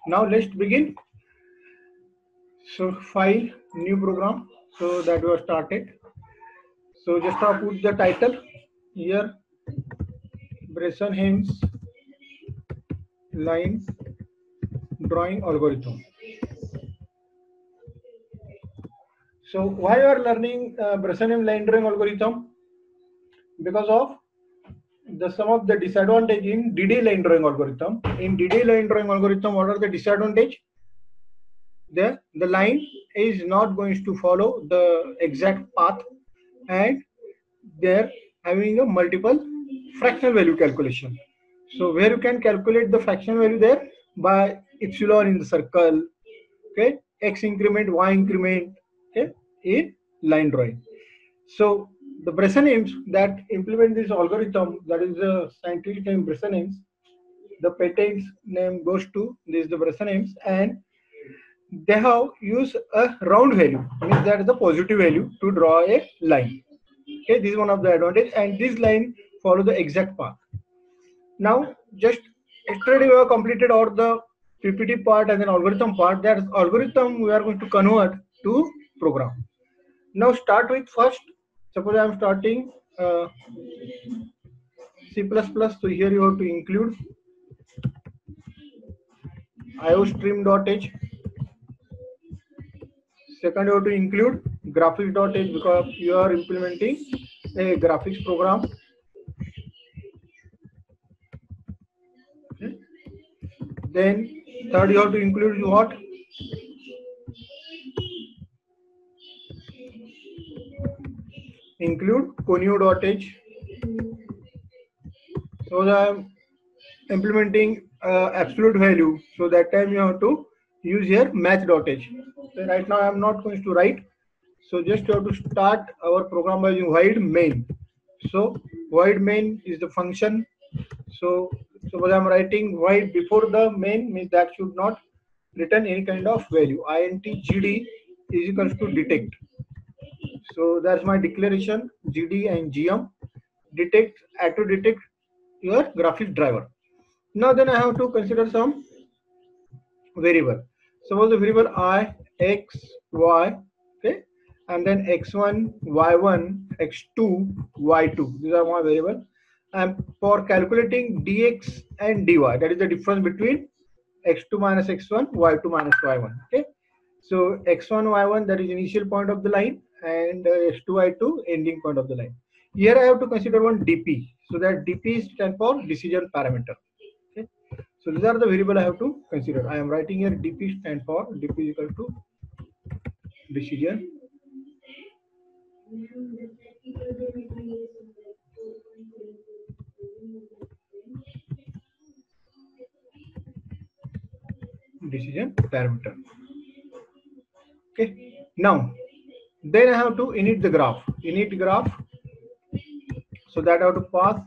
Now let's begin. So file, new program. So that was started. So just put the title here, Bressenheim's line drawing algorithm. So why you are learning Bressenheim line drawing algorithm? Because of the some of the disadvantage in DD line drawing algorithm. In DD line drawing algorithm, what are the disadvantage? The line is not going to follow the exact path, and they're having a multiple fractional value calculation. So where you can calculate the fractional value there by epsilon in the circle, okay, x increment, y increment, okay, in line drawing. So the Bressenheims that implement this algorithm, that is the scientific name Bressenheims, the patent name goes to this the Bressenheims, and they have used a round value, means that is the positive value, to draw a line. Okay, this is one of the advantage, and this line follow the exact path. Now, just yesterday we have completed all the PPT part and then algorithm part. That algorithm we are going to convert to program. Now start with first. Suppose I am starting C++. So here you have to include iostream.h. Second, you have to include graphics.h because you are implementing a graphics program. Okay. Then third, you have to include what? Include conio.h. So I am implementing absolute value. So that time you have to use here math.h. So right now I am not going to write. So just you have to start our program by using void main. So void main is the function. So suppose I am writing void before the main, means that should not return any kind of value. int gd is equals to detect. So that's my declaration. GD and GM detect, auto detect your graphics driver. Now then I have to consider some variable. Suppose the variable I, X, Y, okay, and then X1, Y1, X2, Y2. These are my variable. And for calculating dx and dy, that is the difference between X2 minus X1, Y2 minus Y1. Okay. So X1, Y1, that is initial point of the line, and X2, Y2, ending point of the line. Here I have to consider one DP. So that DP stands for decision parameter. Okay. So these are the variable I have to consider. I am writing here DP stand for DP is equal to decision parameter. Okay. Now then I have to init the graph. Init graph. So that I have to pass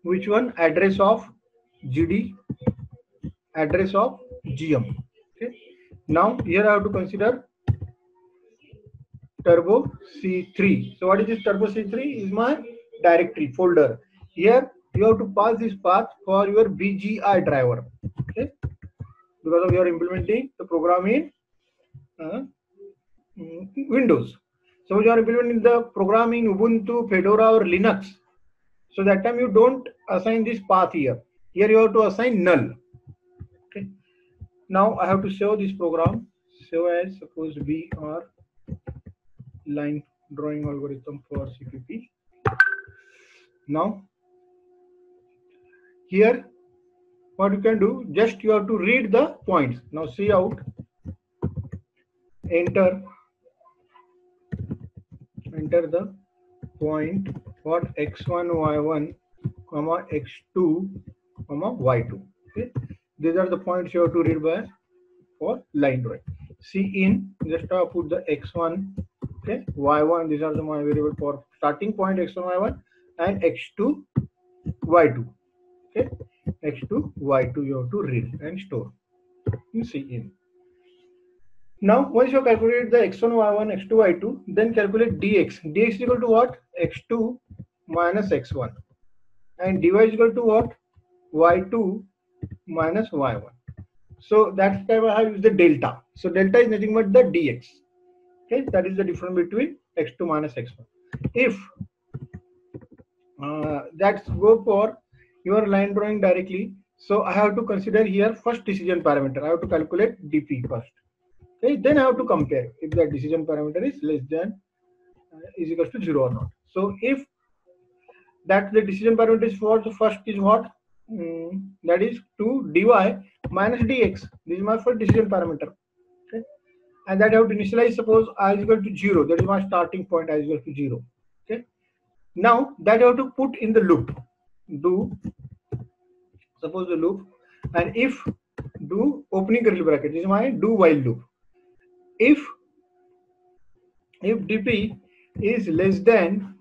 which one? Address of GD, address of GM. Okay. Now here I have to consider turbo C3. So what is this turbo C3? Is my directory folder. Here you have to pass this path for your BGI driver. Okay, because of your implementing the program in Windows. So you are implementing the program in Ubuntu, Fedora, or Linux. So that time you don't assign this path here. Here you have to assign null. Okay. Now I have to save this program. Save as suppose BR line drawing algorithm for CPP. Now here what you can do, just you have to read the points. Now see out, enter the point for x1 y1 comma x2 comma y2. Okay, these are the points you have to read by for line drawing. See in, just put the x1, okay, y1, these are the my variable for starting point x1 y1 and x2 y2. Okay, x2 y2 you have to read and store in Cin. Now once you calculate the x1 y1 x2 y2, then calculate dx. Dx is equal to what? X2 minus x1, and dy is equal to what? Y2 minus y1. So that time I have used the delta. So delta is nothing but the dx. Okay, that is the difference between x2 minus x1. If that's go for your line drawing directly, so I have to consider here first decision parameter. I have to calculate dp first. Okay, then I have to compare if the decision parameter is less than is equal to 0 or not. So if that the decision parameter is for the first is what, that is 2 dy minus dx. This is my first decision parameter. Okay, and that I have to initialize. Suppose I is equal to 0. That is my starting point. I is equal to 0. Okay, now that I have to put in the loop. Do suppose the loop, and if do opening curly bracket. This is my do while loop. If dp is less than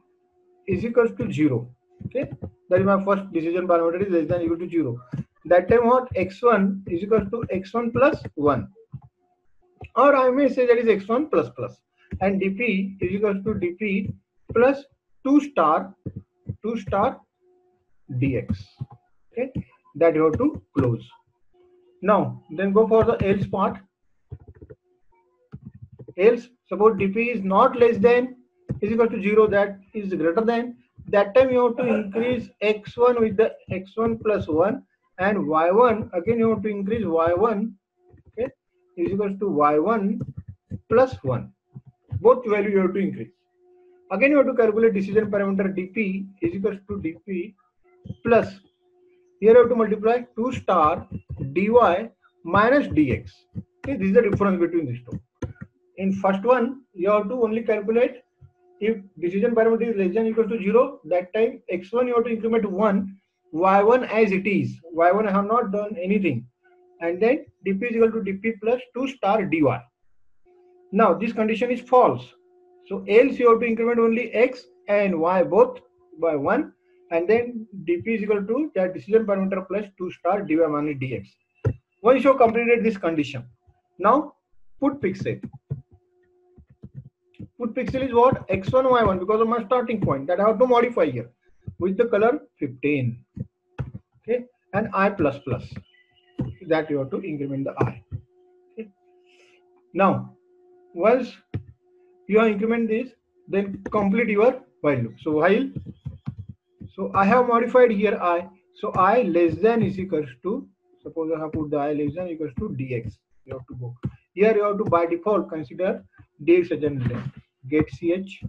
is equals to 0. Okay, that is my first decision parameter is less than equal to 0. That time what, x1 is equal to x1 plus 1, or I may say that is x1 plus plus, and dp is equal to dp plus 2 star dx. Okay, that you have to close. Now then go for the else part. Else suppose dp is not less than is equal to 0, that is greater than, that time you have to increase x1 with the x1 plus 1, and y1 again you have to increase y1, okay, is equal to y1 plus 1. Both value you have to increase. Again you have to calculate decision parameter dp is equal to dp plus, here you have to multiply 2 star dy minus dx. Okay, this is the difference between these two. In first one you have to only calculate if decision parameter is less than equal to 0, that time x1 you have to increment 1, y1 as it is, y1 I have not done anything, and then dp is equal to dp plus 2 star dy. Now this condition is false, so else you have to increment only x and y both by 1, and then dp is equal to that decision parameter plus 2 star dy minus dx. Once you have completed this condition, now put pixel. Put pixel is what, x1 y1, because of my starting point that I have to modify here with the color 15. Okay, and I plus plus, that you have to increment the I. Okay, now once you have increment this, then complete your while loop. So while, so I have modified here I, so I less than is equals to, suppose I have put the I less than equals to dx. You have to go here, you have to by default consider dx as an length, get ch,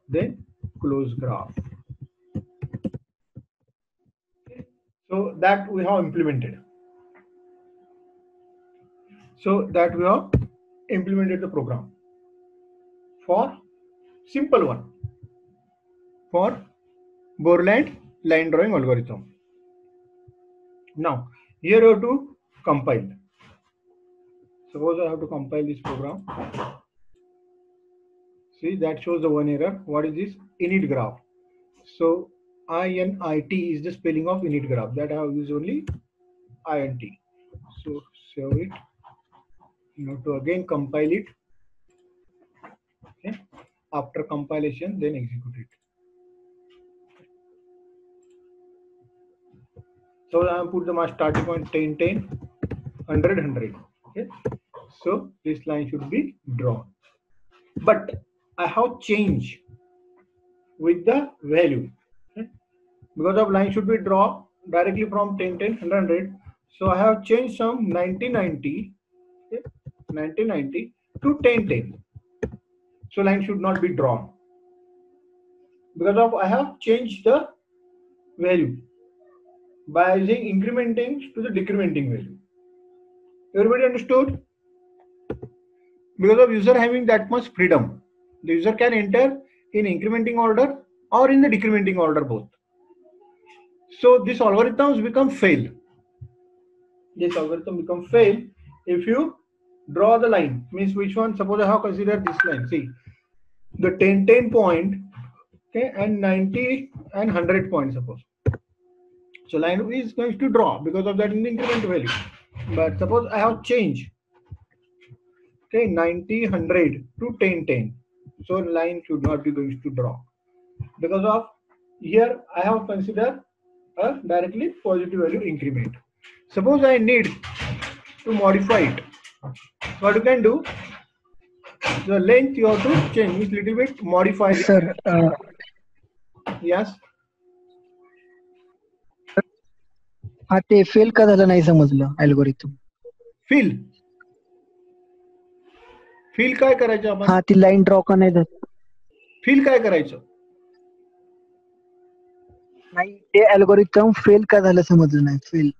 then close graph. Okay, so that we have implemented. So that we have implemented the program for simple one for Borland line drawing algorithm. Now here you have to compile. Suppose I have to compile this program. See, that shows the one error. What is this? Init graph. So INIT is the spelling of init graph, that I have used only INT. So save it. You have to again compile it. Okay. After compilation, then execute it. So I have put the my starting point 10, 10, 100, 100. Okay. So this line should be drawn. But I have changed with the value. Okay. Because of line should be drawn directly from 10, 10, 100, 100. So I have changed some 90, 90, okay, 90, 90 to 10, 10. So line should not be drawn. Because of I have changed the value by using incrementing to the decrementing value. Everybody understood? Because of user having that much freedom, the user can enter in incrementing order or in the decrementing order both. So these algorithms become fail. This algorithm become fail if you draw the line. Means which one? Suppose I have considered this line. See, the 10, 10 point, okay, and 90 and 100 point suppose. So line is going to draw because of that in the increment value. But suppose I have changed, okay, 90, 100 to 10, 10. So line should not be going to draw because of here I have considered a directly positive value increment. Suppose I need to modify it. What you can do, the length you have to change, means little bit modify it. Sir, Yes. हा ते fail का झालं नाही समजलं algorithm. Fill. Fill काय करायचं आपण? हा ती लाईन ड्रॉ का नाही झाली. Fill काय करायचं? नाही ते अल्गोरिथम फेल का झालं समजलं नाही.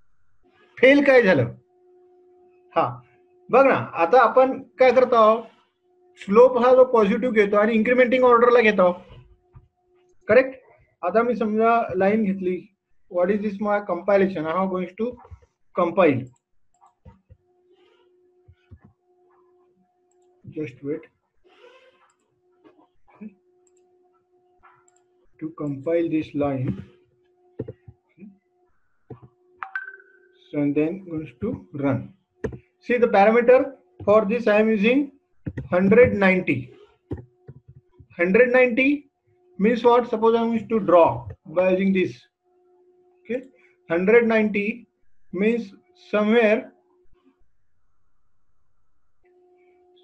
फेल काय झालं? हा बघ ना, आता आपण काय करतो आहोत, स्लोप हा जो पॉझिटिव्ह घेतो आणि इन्क्रिमेंटिंग ऑर्डरला घेतो, करेक्ट. आता मी समजा लाईन घेतली, what is this my compilation, I am going to compile. Just wait to compile this line. So and then goes to run. See the parameter for this I am using 190. 190 means what? Suppose I am going to draw by using this. Okay, 190 means somewhere.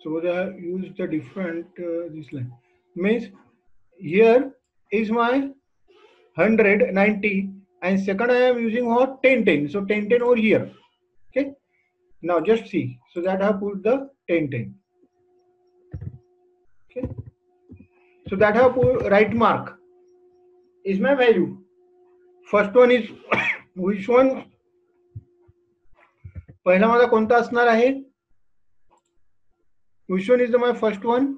So I have used the different this line means here is my 190 and second I am using what? 1010. So 1010 over here. Okay, now just see. So that I have put the 1010. Okay, so that I have put right mark is my value. First one is which one? पहिला माझा कोणता असणार आहे? Which one is my first one?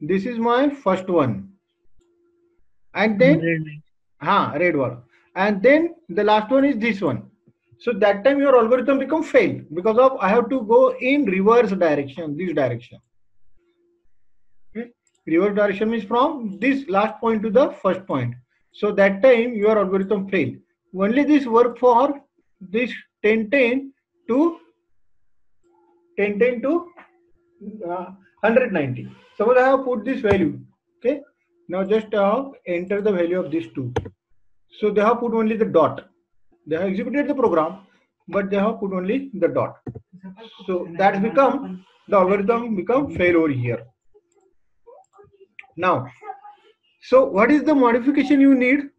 This is my first one. And then red one. And then the last one is this one. So that time your algorithm become fail because of I have to go in reverse direction, this direction. Okay? Reverse direction means from this last point to the first point. So that time your algorithm fail. Only this work for this 1010 to 190. Suppose I have put this value. Okay. Now just enter the value of these two. So they have put only the dot. They have executed the program, but they have put only the dot. So that become the algorithm become fail over here. Now, so what is the modification you need?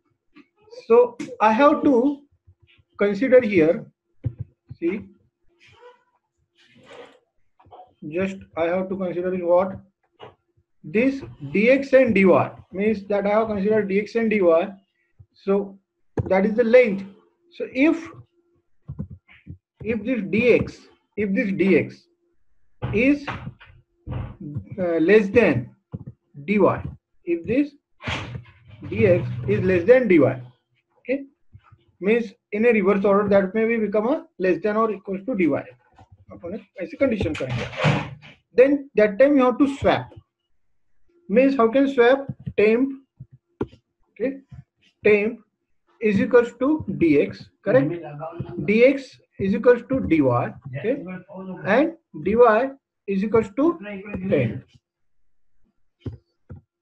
So I have to consider here. See, just I have to consider is what? This dx and dy means that I have considered dx and dy. So that is the length. So if this dx is less than dy, if this dx is less than dy, okay, means in a reverse order that may become a less than or equals to dy. अपन ऐसी condition करेंगे. Then that time you have to swap. Means how can swap? Temp, okay, temp is equals to dx, correct? Dx is equals to dy, okay, and dy is equals to temp.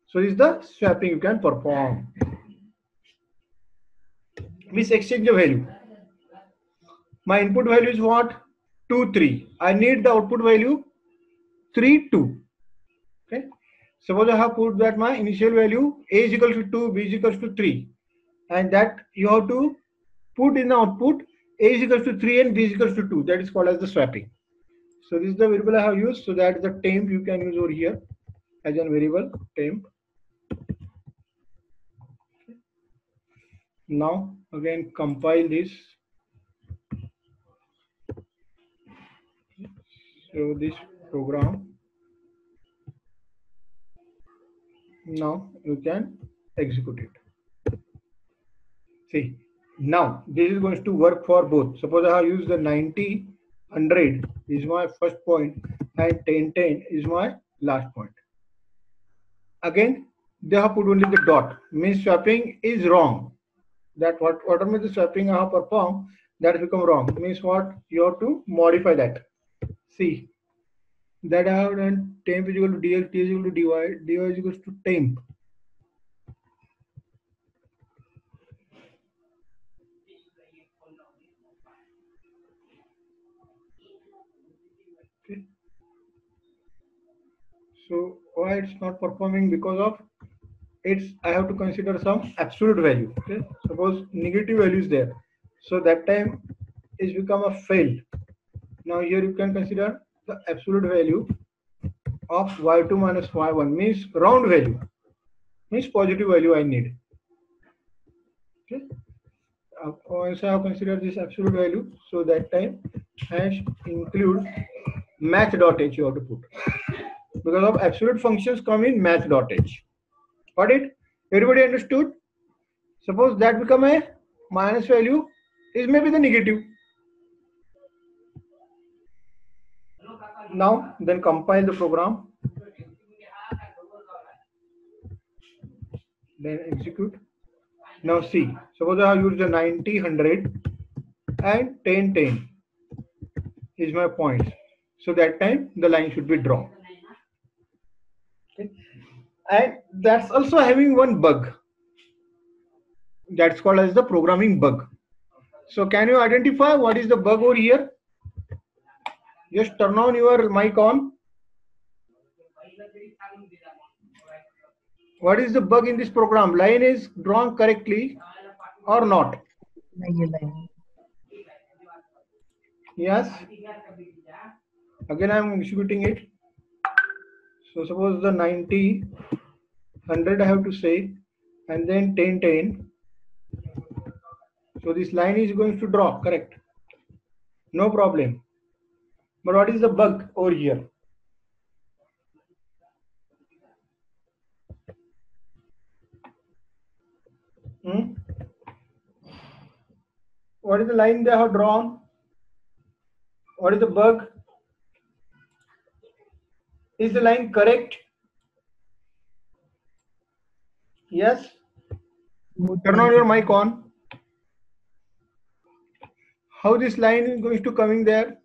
So this is the swapping you can perform. Means exchange the value. My input value is what? 2, 3. I need the output value 3, 2. Okay. Suppose I have put that my initial value a is equals to 2, b is equals to 3, and that you have to put in the output a is equals to 3 and b is equals to 2. That is called as the swapping. So this is the variable I have used. So that the temp you can use over here as a variable temp. Now again compile this. So this program. Now you can execute it. See, now this is going to work for both. Suppose I have used the 90, 100 is my first point and 10, 10 is my last point. Again, they have put only the dot, means swapping is wrong. That whatever the swapping I have performed, that has become wrong. Means what? You have to modify that. See, that I have done temp is equal to dx, t is equal to dy, dy is equal to temp. Okay. So why it's not performing? Because of I have to consider some absolute value. Okay, suppose negative value is there, so that time it's become a fail. Now here you can consider the absolute value of y2 minus y1, means round value, means positive value I need. Okay, once I have considered this absolute value, so that time hash include math.h you have to put, because of absolute functions come in math.h. Got it? Everybody understood? Suppose that become a minus value is maybe the negative. Now then compile the program, then execute. Now see, suppose I have used the 90, 100 and 10, 10 is my points. So that time the line should be drawn. Okay. And that's also having one bug. That's called as the programming bug. So can you identify what is the bug over here? Just turn on your mic on. What is the bug in this program? Line is drawn correctly or not? Yes. Again I am executing it. So suppose the 90, 100 I have to say, and then 10, 10. So this line is going to draw, correct? No problem. But what is the bug over here? What is the line they have drawn? What is the bug? Is the line correct? Yes? Turn on your mic on. How this line is going to coming there?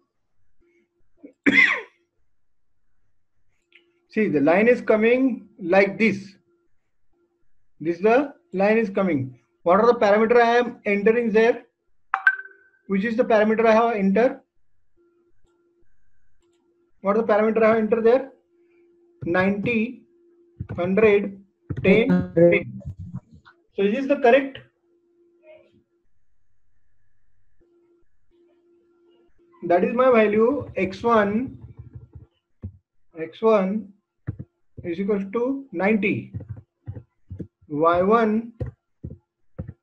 See, the line is coming like this. This the line is coming. What are the parameter I am entering there? Which is the parameter I have entered? What are the parameter I have entered there? 90, 100, 10, 10. So is this the correct? That is my value x1. X1 is equals to 90. Y1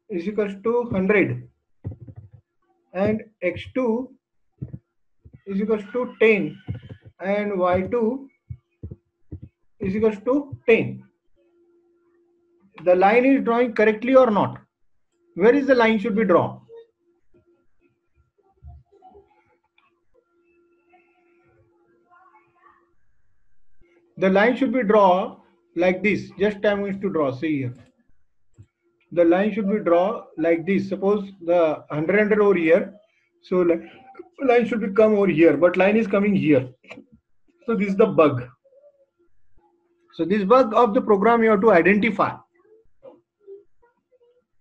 is equals to 100. And x2 is equals to 10. And y2 is equals to 10. The line is drawing correctly or not? Where is the line should be drawn? The line should be drawn like this. Just I'm going to draw. See here. The line should be drawn like this. Suppose the 100 over here. So line should be come over here, but line is coming here. So this is the bug. So this bug of the program you have to identify.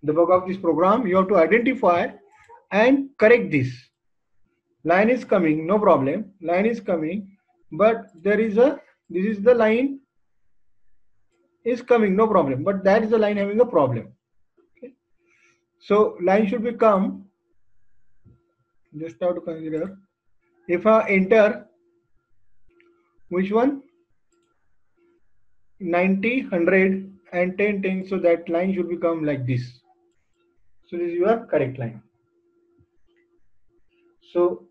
The bug of this program you have to identify and correct this. Line is coming, no problem. Line is coming, but there is a, this is the line is coming, no problem. But that is the line having a problem. Okay. So line should become, just have to consider, if I enter, which one? 90, 100 and 10, 10. So that line should become like this. So this is your correct line. So